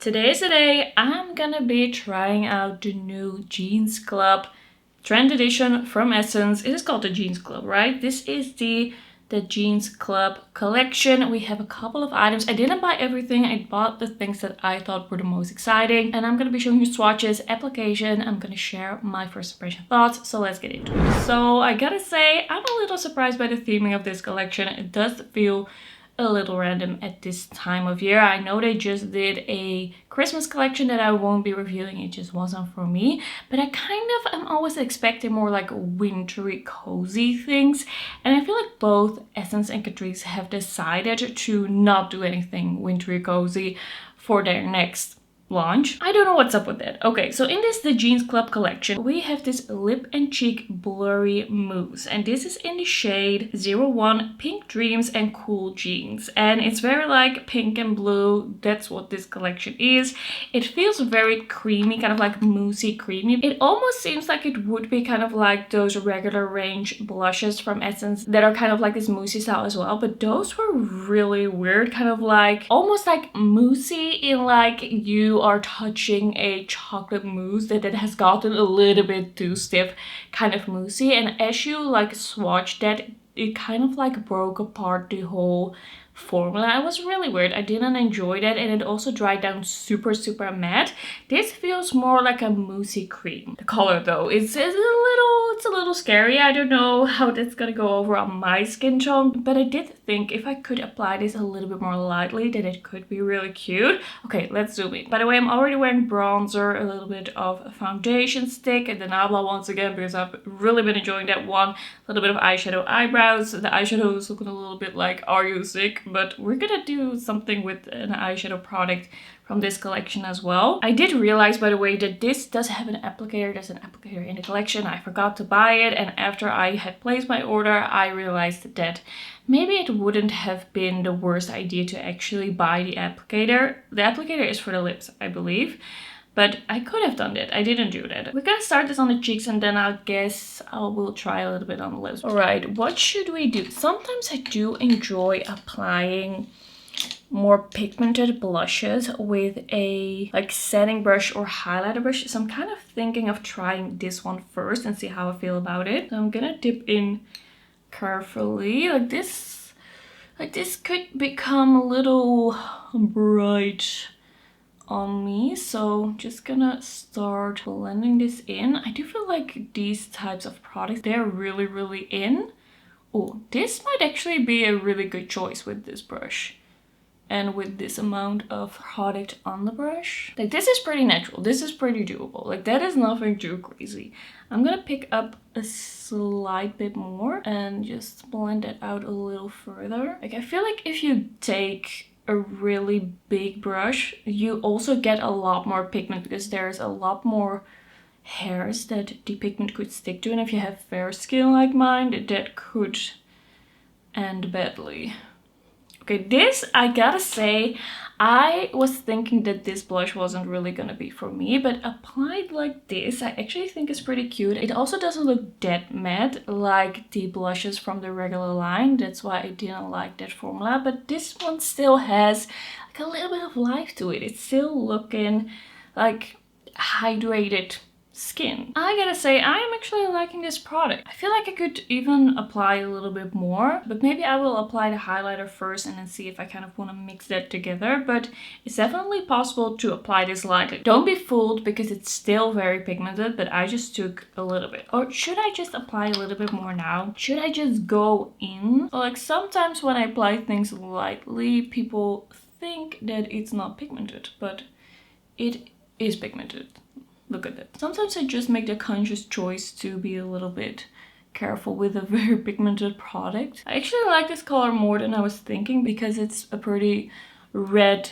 Today is the day I'm gonna be trying out the new Jeans Club Trend Edition from Essence. It is called the Jeans Club, right? This is the Jeans Club collection. We have a couple of items. I didn't buy everything. I bought the things that I thought were the most exciting. And I'm gonna be showing you swatches, application. I'm gonna share my first impression thoughts. So let's get into it. So I gotta say, I'm a little surprised by the theming of this collection. It does feel a little random at this time of year. I know they just did a Christmas collection that I won't be reviewing. It just wasn't for me. But I kind of am always expecting more like wintry, cozy things. And I feel like both Essence and Catrice have decided to not do anything wintry, cozy for their next launch. I don't know what's up with that. Okay, so in this The Jeans Club collection, we have this lip and cheek blurry mousse. And this is in the shade 01 Pink Dreams and Cool Jeans. And it's very like pink and blue. That's what this collection is. It feels very creamy, kind of like moussey creamy. It almost seems like it would be kind of like those regular range blushes from Essence that are kind of like this moussey style as well. But those were really weird, kind of like almost like moussey in like you are touching a chocolate mousse that has gotten a little bit too stiff, kind of moussey. And as you like swatch that, it kind of like broke apart the whole formula. It was really weird. I didn't enjoy that, and it also dried down super matte. This feels more like a moussey cream. The color though, it's a little scary. I don't know how that's gonna go over on my skin tone, but I did think if I could apply this a little bit more lightly that it could be really cute. Okay, let's zoom in. By the way, I'm already wearing bronzer, a little bit of a foundation stick, and the Nabla once again because I've really been enjoying that one. A little bit of eyeshadow eyebrows. The eyeshadow is looking a little bit like, are you sick? But we're gonna do something with an eyeshadow product from this collection as well. I did realize, by the way, that this does have an applicator. There's an applicator in the collection. I forgot to buy it, and after I had placed my order, I realized that maybe it wouldn't have been the worst idea to actually buy the applicator. The applicator is for the lips, I believe. But I could have done that. I didn't do that. We're gonna start this on the cheeks, and then I guess I will try a little bit on the lips. Alright, what should we do? Sometimes I do enjoy applying more pigmented blushes with a like setting brush or highlighter brush. So I'm kind of thinking of trying this one first and see how I feel about it. So I'm gonna dip in carefully. Like this could become a little bright on me, so just gonna start blending this in. I do feel like these types of products, they're really in. Oh, this might actually be a really good choice with this brush and with this amount of product on the brush. Like, this is pretty natural. This is pretty doable. Like, that is nothing too crazy. I'm gonna pick up a slight bit more and just blend it out a little further. Like, I feel like if you take a really big brush, you also get a lot more pigment because there's a lot more hairs that the pigment could stick to, and if you have fair skin like mine, that could end badly. Okay, this, I gotta say, I was thinking that this blush wasn't really gonna be for me, but applied like this, I actually think it's pretty cute. It also doesn't look that matte like the blushes from the regular line. That's why I didn't like that formula, but this one still has like a little bit of life to it. It's still looking like hydrated skin. I gotta say, I am actually liking this product. I feel like I could even apply a little bit more, but maybe I will apply the highlighter first and then see if I kind of want to mix that together. But it's definitely possible to apply this lightly. Don't be fooled because it's still very pigmented, but I just took a little bit. Or should I just apply a little bit more now? Should I just go in? Like, sometimes when I apply things lightly, people think that it's not pigmented, but it is pigmented. Look at that. Sometimes I just make the conscious choice to be a little bit careful with a very pigmented product. I actually like this color more than I was thinking because it's a pretty red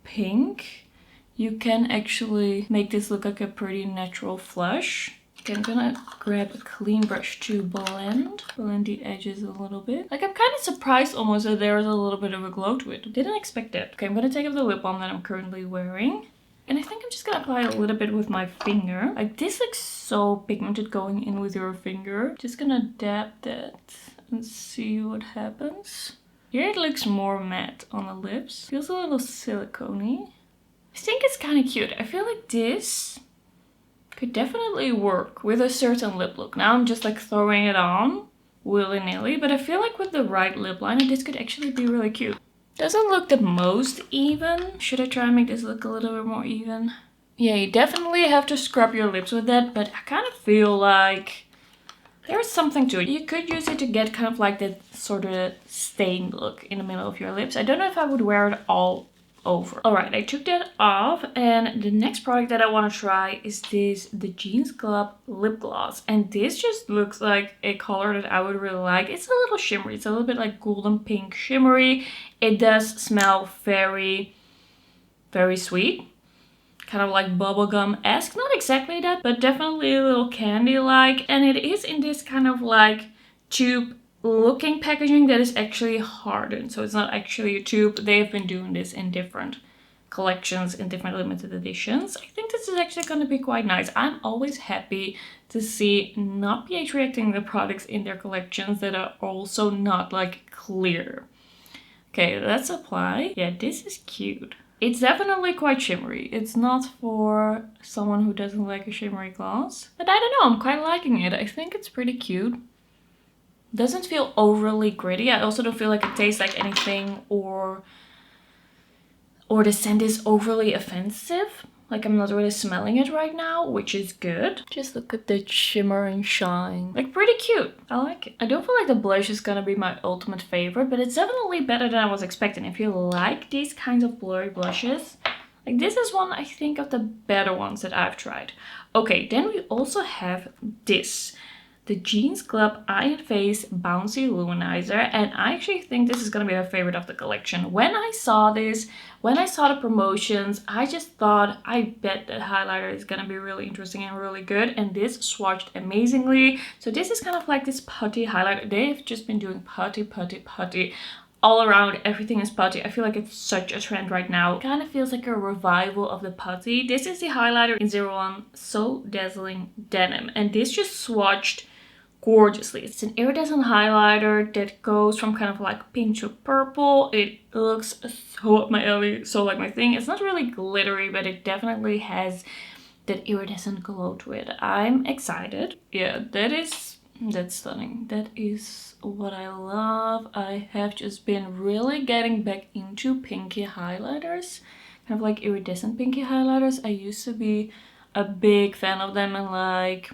pink. You can actually make this look like a pretty natural flush. Okay, I'm gonna grab a clean brush to blend the edges a little bit. Like, I'm kind of surprised almost that there is a little bit of a glow to it. Didn't expect that. Okay, I'm gonna take off the lip balm that I'm currently wearing. And I think I'm just gonna apply a little bit with my finger. Like, this looks so pigmented going in with your finger. Just gonna dab that and see what happens. Here it looks more matte on the lips. Feels a little silicone-y. I think it's kind of cute. I feel like this could definitely work with a certain lip look. Now I'm just like throwing it on willy-nilly, but I feel like with the right lip liner, this could actually be really cute. Doesn't look the most even. Should I try and make this look a little bit more even? Yeah, you definitely have to scrub your lips with that, but I kind of feel like there's something to it. You could use it to get kind of like that sort of stained look in the middle of your lips. I don't know if I would wear it all over. Alright, I took that off, and the next product that I want to try is the Jeans Club lip gloss, and this just looks like a color that I would really like. It's a little shimmery. It's a little bit like golden pink shimmery. It does smell very, very sweet, kind of like bubblegum-esque. Not exactly that, but definitely a little candy-like, and it is in this kind of like tube looking packaging that is actually hardened, so it's not actually a tube. They've been doing this in different collections, in different limited editions. I think this is actually going to be quite nice. I'm always happy to see not pH reacting the products in their collections that are also not like clear. Okay, let's apply. Yeah, this is cute. It's definitely quite shimmery. It's not for someone who doesn't like a shimmery gloss, but I don't know, I'm quite liking it. I think it's pretty cute. Doesn't feel overly gritty. I also don't feel like it tastes like anything, or the scent is overly offensive. Like, I'm not really smelling it right now, which is good. Just look at the shimmer and shine. Like, pretty cute. I like it. I don't feel like the blush is gonna be my ultimate favorite, but it's definitely better than I was expecting. If you like these kinds of blurry blushes, like, this is one, I think, of the better ones that I've tried. Okay, then we also have this. The Jeans Club Eye and Face Bouncy Luminizer, and I actually think this is going to be my favorite of the collection. When I saw this, when I saw the promotions, I just thought, I bet that highlighter is going to be really interesting and really good, and this swatched amazingly. So this is kind of like this putty highlighter. They've just been doing putty, putty, putty. All around, everything is putty. I feel like it's such a trend right now. It kind of feels like a revival of the putty. This is the highlighter in 01 So Dazzling Denim, and this just swatched gorgeously. It's an iridescent highlighter that goes from kind of like pink to purple. It looks so up my alley, so like my thing. It's not really glittery, but it definitely has that iridescent glow to it. I'm excited. Yeah, that's stunning. That is what I love. I have just been really getting back into pinky highlighters, kind of like iridescent pinky highlighters. I used to be a big fan of them in like,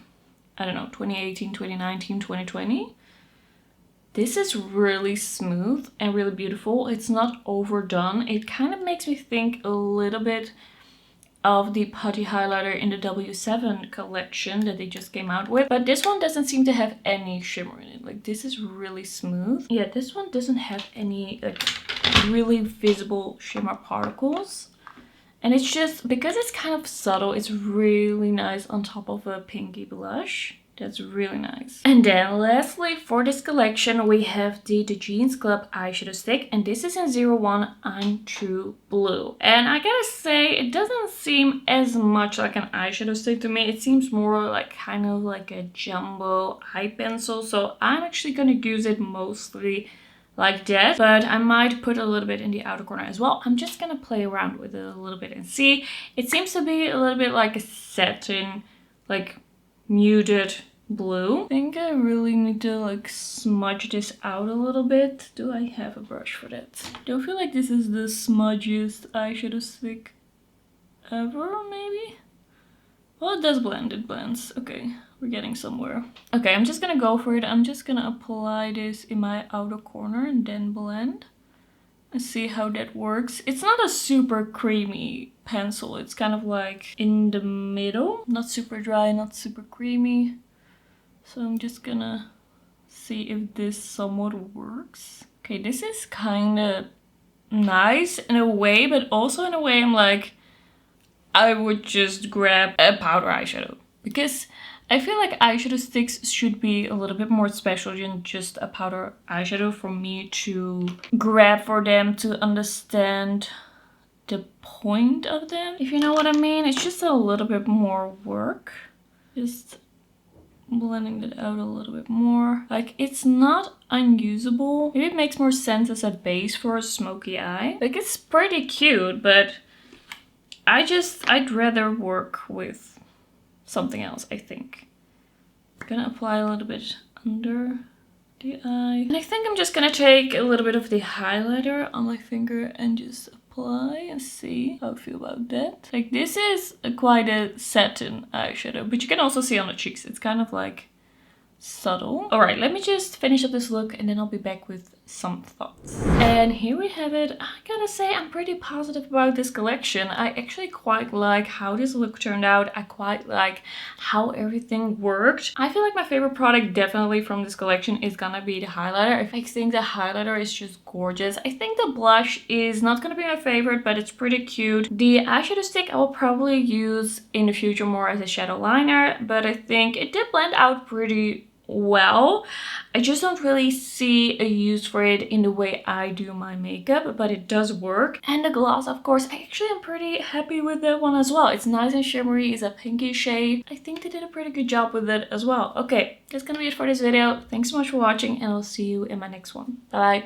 I don't know, 2018, 2019, 2020. This is really smooth and really beautiful. It's not overdone. It kind of makes me think a little bit of the putty highlighter in the W7 collection that they just came out with. But this one doesn't seem to have any shimmer in it. Like, this is really smooth. Yeah, this one doesn't have any like really visible shimmer particles. And it's just, because it's kind of subtle, it's really nice on top of a pinky blush. That's really nice. And then lastly, for this collection, we have the Jeans Club eyeshadow stick. And this is in 01 I'm True Blue. And I gotta say, it doesn't seem as much like an eyeshadow stick to me. It seems more like kind of like a jumbo eye pencil. So I'm actually gonna use it mostly like that, but I might put a little bit in the outer corner as well. I'm just gonna play around with it a little bit and see. It seems to be a little bit like a satin, like muted blue. I think I really need to like smudge this out a little bit. Do I have a brush for that? Don't feel like this is the smudgiest eyeshadow stick ever, maybe? Well, it does blend, it blends. Okay, we're getting somewhere. Okay, I'm just gonna go for it. I'm just gonna apply this in my outer corner and then blend and see how that works. It's not a super creamy pencil. It's kind of like in the middle. Not super dry, not super creamy. So I'm just gonna see if this somewhat works. Okay, this is kind of nice in a way, but also in a way I'm like, I would just grab a powder eyeshadow, because I feel like eyeshadow sticks should be a little bit more special than just a powder eyeshadow for me to grab for them, to understand the point of them, if you know what I mean. It's just a little bit more work. Just blending that out a little bit more. Like, it's not unusable. Maybe it makes more sense as a base for a smoky eye. Like, it's pretty cute, but I'd rather work with something else, I think. I'm gonna apply a little bit under the eye. And I think I'm just gonna take a little bit of the highlighter on my finger and just apply and see how I feel about that. Like, this is quite a satin eyeshadow, but you can also see on the cheeks, it's kind of like subtle. All right, let me just finish up this look and then I'll be back with some thoughts. And here we have it. I gotta say, I'm pretty positive about this collection. I actually quite like how this look turned out. I quite like how everything worked. I feel like my favorite product definitely from this collection is gonna be the highlighter. I think the highlighter is just gorgeous. I think the blush is not gonna be my favorite, but it's pretty cute. The eyeshadow stick I will probably use in the future more as a shadow liner, but I think it did blend out pretty well. I just don't really see a use for it in the way I do my makeup, but it does work. And the gloss, of course, I actually am pretty happy with that one as well. It's nice and shimmery, it's a pinky shade. I think they did a pretty good job with it as well. Okay, that's gonna be it for this video. Thanks so much for watching and I'll see you in my next one. Bye.